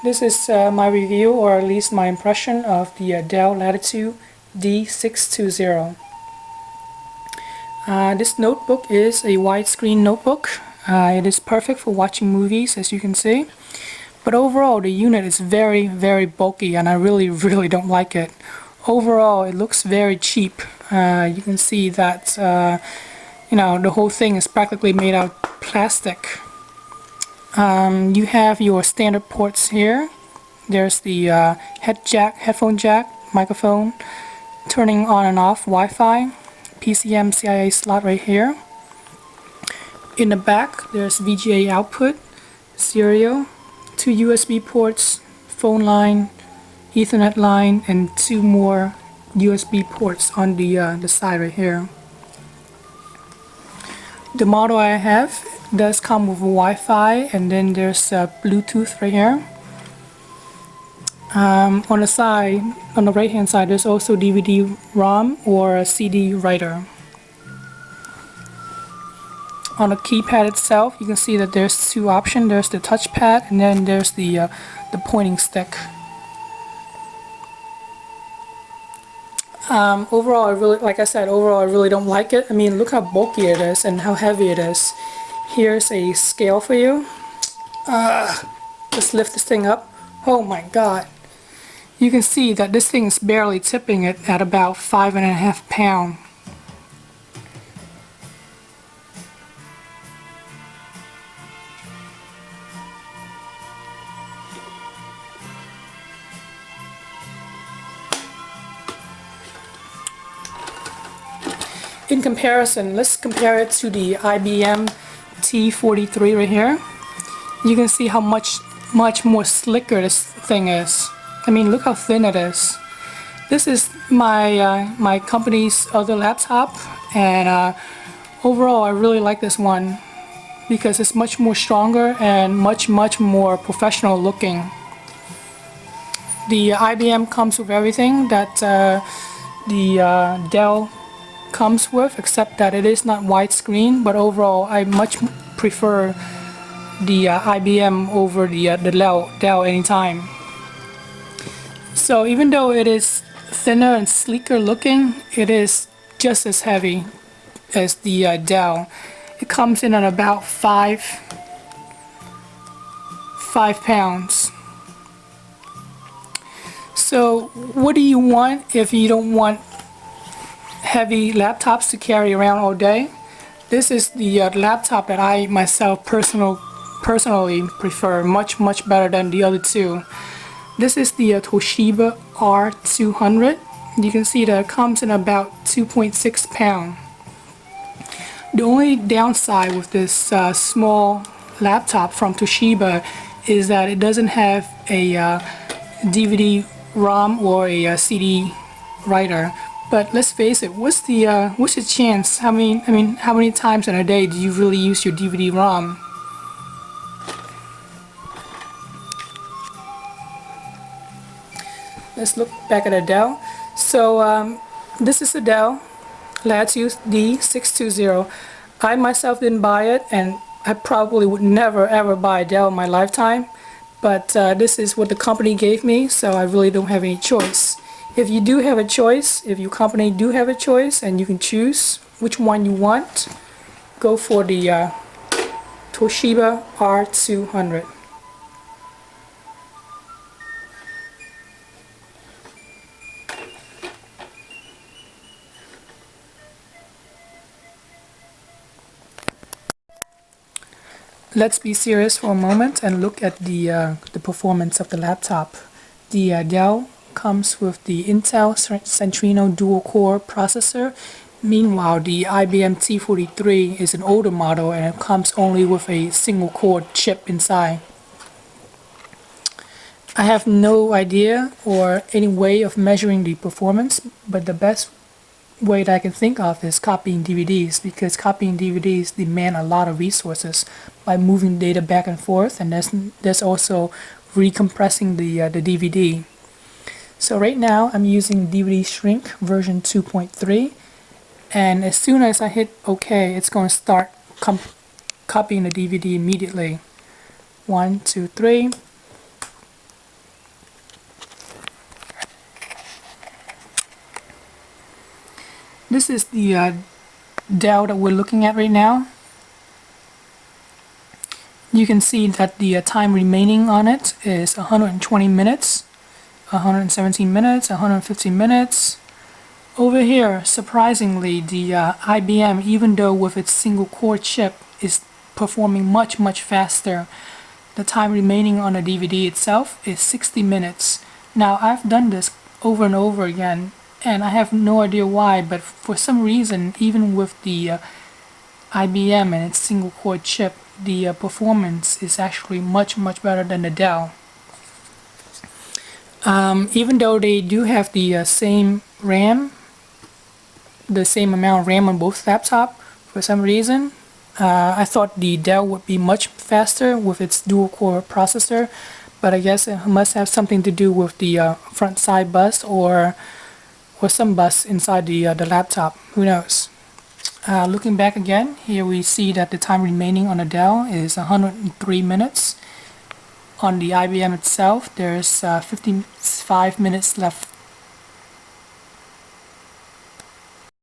This is my review, or at least my impression, of the Dell Latitude D620. This notebook is a widescreen notebook. It is perfect for watching movies, as you can see. But overall, the unit is very, very bulky, and I really don't like it. Overall, it looks very cheap. You can see that the whole thing is practically made out of plastic. You have your standard ports here. There's the headphone jack, microphone, turning on and off Wi-Fi, PCM CIA slot right here. In the back, there's VGA output, serial, 2 USB ports, phone line, Ethernet line, and 2 more USB ports on the side right here. The model I have does come with Wi-Fi, and then there's Bluetooth right here. On the side, on the right hand side, there's also DVD-ROM or a CD writer. On the keypad itself, you can see that there's 2 options. There's the touchpad, and then there's the pointing stick. Overall, like I said, I really don't like it. I mean, look how bulky it is and how heavy it is. Here's a scale for you. Just lift this thing up. Oh my god. You can see that this thing is barely tipping it at about 5.5 pounds. In comparison, let's compare it to the IBM T43 right here. You can see how much more slicker this thing is. I mean, look how thin it is. This is my company's other laptop, and overall I really like this one because it's much more stronger and much more professional looking. The IBM comes with everything that the Dell comes with, except that it is not widescreen, but overall I much prefer the IBM over the Dell anytime. So even though it is thinner and sleeker looking, it is just as heavy as the Dell. It comes in at about 5 pounds. So what do you want if you don't want heavy laptops to carry around all day? This is the laptop that I myself personally prefer, much better than the other two. This is the Toshiba R200. You can see that it comes in about 2.6 pounds. The only downside with this small laptop from Toshiba is that it doesn't have a DVD-ROM or a CD writer. But let's face it, what's the chance? How many times in a day do you really use your DVD-ROM? Let's look back at a Dell. So this is a Dell Latitude D620. I myself didn't buy it, and I probably would never ever buy a Dell in my lifetime. But this is what the company gave me, so I really don't have any choice. If you do have a choice, if your company do have a choice and you can choose which one you want, go for the Toshiba R200. Let's be serious for a moment and look at the performance of the laptop. The Dell comes with the Intel Centrino dual-core processor. Meanwhile, the IBM T43 is an older model, and it comes only with a single-core chip inside. I have no idea or any way of measuring the performance, but the best way that I can think of is copying DVDs, because copying DVDs demand a lot of resources by moving data back and forth, and there's also recompressing the DVD. So right now I'm using DVD Shrink version 2.3, and as soon as I hit OK, it's going to start copying the DVD immediately. 1, 2, 3. This is the Dell that we're looking at right now. You can see that the time remaining on it is 120 minutes, 117 minutes, 115 minutes. Over here, surprisingly, the IBM, even though with its single core chip, is performing much faster. The time remaining on the DVD itself is 60 minutes. Now, I've done this over and over again, and I have no idea why, but for some reason, even with the IBM and its single core chip, the performance is actually much better than the Dell. Even though they do have the same RAM, the same amount of RAM on both laptops, for some reason, I thought the Dell would be much faster with its dual-core processor, but I guess it must have something to do with the front side bus or some bus inside the laptop. Who knows? Looking back again, here we see that the time remaining on the Dell is 103 minutes. On the IBM itself, there's 55 minutes left